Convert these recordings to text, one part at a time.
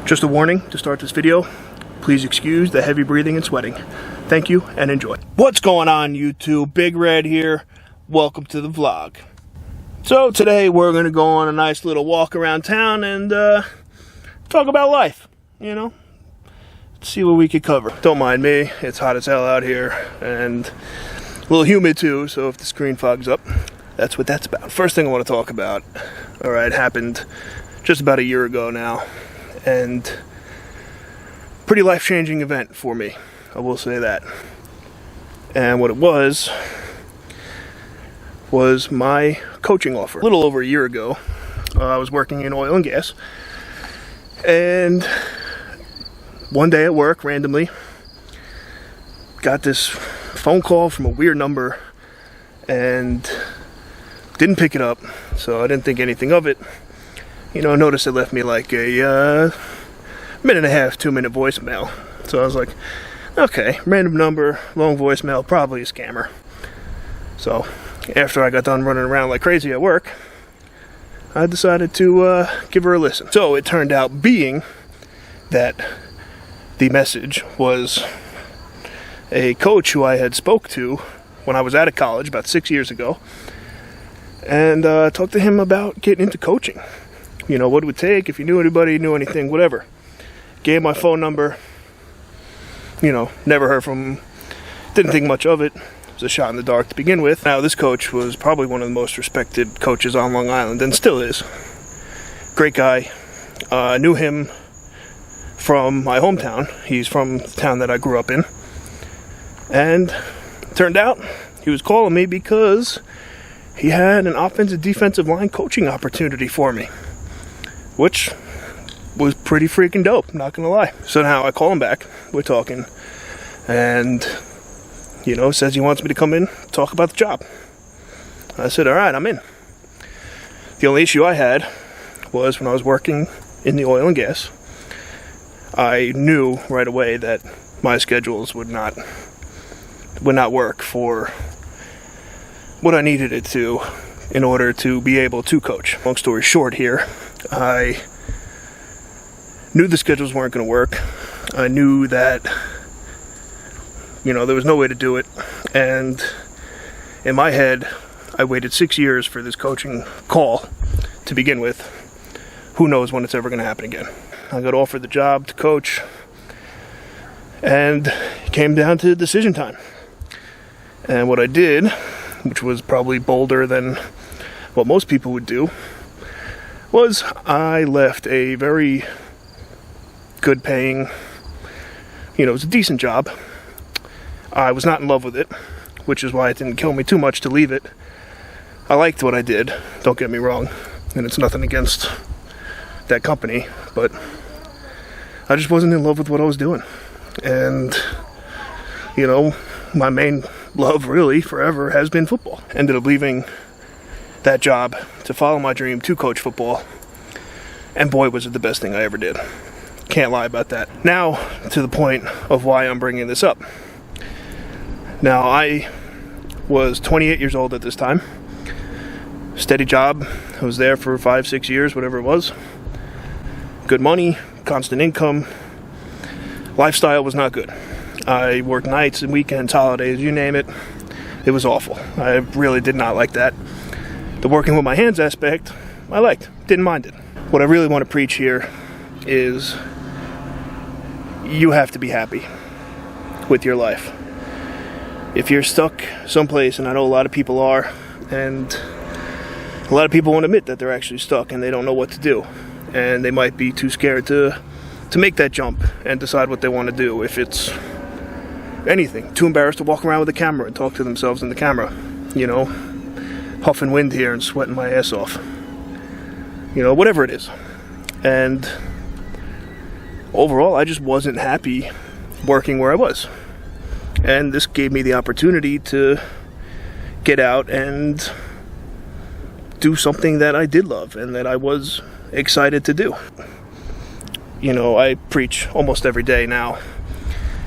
Just a warning to start this video, please excuse the heavy breathing and sweating. Thank you and enjoy. What's going on YouTube? Big Red here. Welcome to the vlog. So today we're going to go on a nice little walk around town and talk about life, you know. See what we could cover. Don't mind me, it's hot as hell out here and a little humid too, so if the screen fogs up, that's what that's about. First thing I want to talk about, alright, happened just about a year ago now, and pretty life-changing event for me, I will say that. And what it was my coaching offer. A little over a year ago, I was working in oil and gas, and one day at work, randomly, got this phone call from a weird number and didn't pick it up, so I didn't think anything of it. You know, I noticed it left me like a minute and a half, 2-minute voicemail. So I was like, okay, random number, long voicemail, probably a scammer. So after I got done running around like crazy at work, I decided to give her a listen. So it turned out being that the message was a coach who I had spoke to when I was out of college about 6 years ago, and talked to him about getting into coaching. You know, what it would take, if you knew anybody, knew anything, whatever. Gave my phone number, you know, never heard from him, didn't think much of it. It was a shot in the dark to begin with. Now, this coach was probably one of the most respected coaches on Long Island, and still is. Great guy. I knew him from my hometown. He's from the town that I grew up in. And turned out he was calling me because he had an offensive defensive line coaching opportunity for me, which was pretty freaking dope, not gonna lie. So now I call him back, we're talking, and you know, says he wants me to come in, talk about the job. I said, alright, I'm in. The only issue I had was when I was working in the oil and gas, I knew right away that my schedules would not work for what I needed it to in order to be able to coach. Long story short here, I knew the schedules weren't going to work. I knew that, you know, there was no way to do it. And in my head, I waited 6 years for this coaching call to begin with. Who knows when it's ever going to happen again. I got offered the job to coach, and it came down to decision time. And what I did, which was probably bolder than what most people would do, was I left a very good paying, you know, it was a decent job. I was not in love with it, which is why it didn't kill me too much to leave it. I liked what I did, don't get me wrong, and it's nothing against that company, but I just wasn't in love with what I was doing. And, you know, my main love really forever has been football. Ended up leaving that job to follow my dream to coach football, and boy was it the best thing I ever did. Can't lie about that. Now to the point of why I'm bringing this up. Now, I was 28 years old at this time, steady job, I was there for 5-6 years, whatever it was. Good money, constant income. Lifestyle was not good. I worked nights and weekends, holidays, you name it. It was awful. I really did not like that. The working with my hands aspect, I liked. Didn't mind it. What I really want to preach here is you have to be happy with your life. If you're stuck someplace, and I know a lot of people are, and a lot of people won't admit that they're actually stuck and they don't know what to do. And they might be too scared to make that jump and decide what they want to do. If it's anything, too embarrassed to walk around with a camera and talk to themselves in the camera, you know, huffing wind here and sweating my ass off, you know, whatever it is. And overall, I just wasn't happy working where I was, and this gave me the opportunity to get out and do something that I did love and that I was excited to do. You know, I preach almost every day now,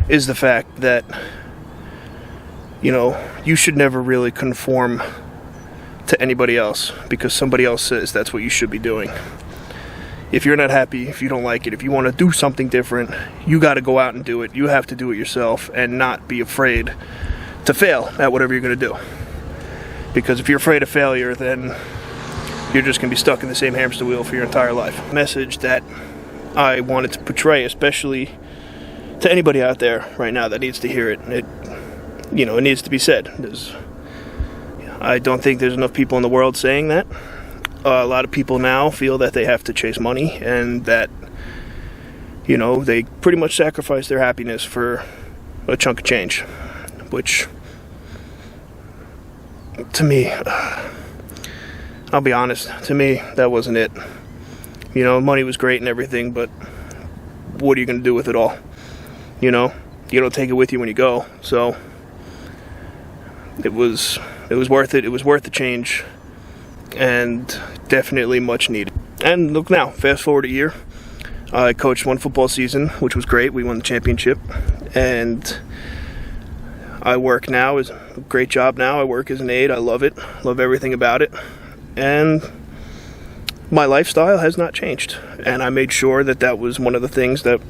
is the fact that, you know, you should never really conform to anybody else because somebody else says that's what you should be doing. if you're not happy, if you don't like it, if you want to do something different, you got to go out and do it. You have to do it yourself and not be afraid to fail at whatever you're going to do. Because if you're afraid of failure, then you're just going to be stuck in the same hamster wheel for your entire life. Message that I wanted to portray, especially to anybody out there right now that needs to hear it. It needs to be said. I don't think there's enough people in the world saying that. A lot of people now feel that they have to chase money and that, they pretty much sacrifice their happiness for a chunk of change, which, to me, I'll be honest, to me, that wasn't it. Money was great and everything, but what are you going to do with it all? You don't take it with you when you go, so it was worth it. It was worth the change, and definitely much needed. And look now, fast forward a year, I coached one football season, which was great. We won the championship, and I work now, is a great job now. I work as an aide. I love it, love everything about it, and my lifestyle has not changed. And I made sure that was one of the things that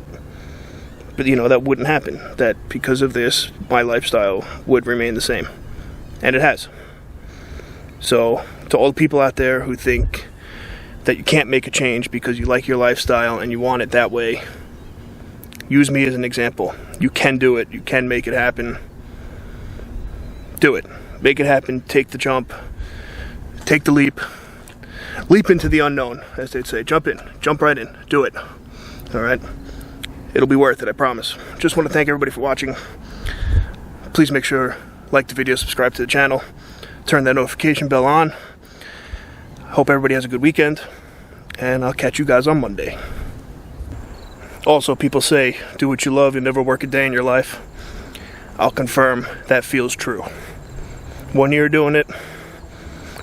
wouldn't happen, that because of this, my lifestyle would remain the same, and it has. So, to all the people out there who think that you can't make a change because you like your lifestyle and you want it that way, use me as an example. You can do it. You can make it happen. Do it. Make it happen. Take the jump. Take the leap. Leap into the unknown, as they'd say. Jump in. Jump right in. Do it. All right? It'll be worth it, I promise. Just want to thank everybody for watching. Please make sure, like the video, subscribe to the channel, turn that notification bell on. Hope everybody has a good weekend, and I'll catch you guys on Monday. Also, people say, do what you love, you'll never work a day in your life. I'll confirm that feels true. 1 year doing it,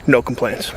no complaints.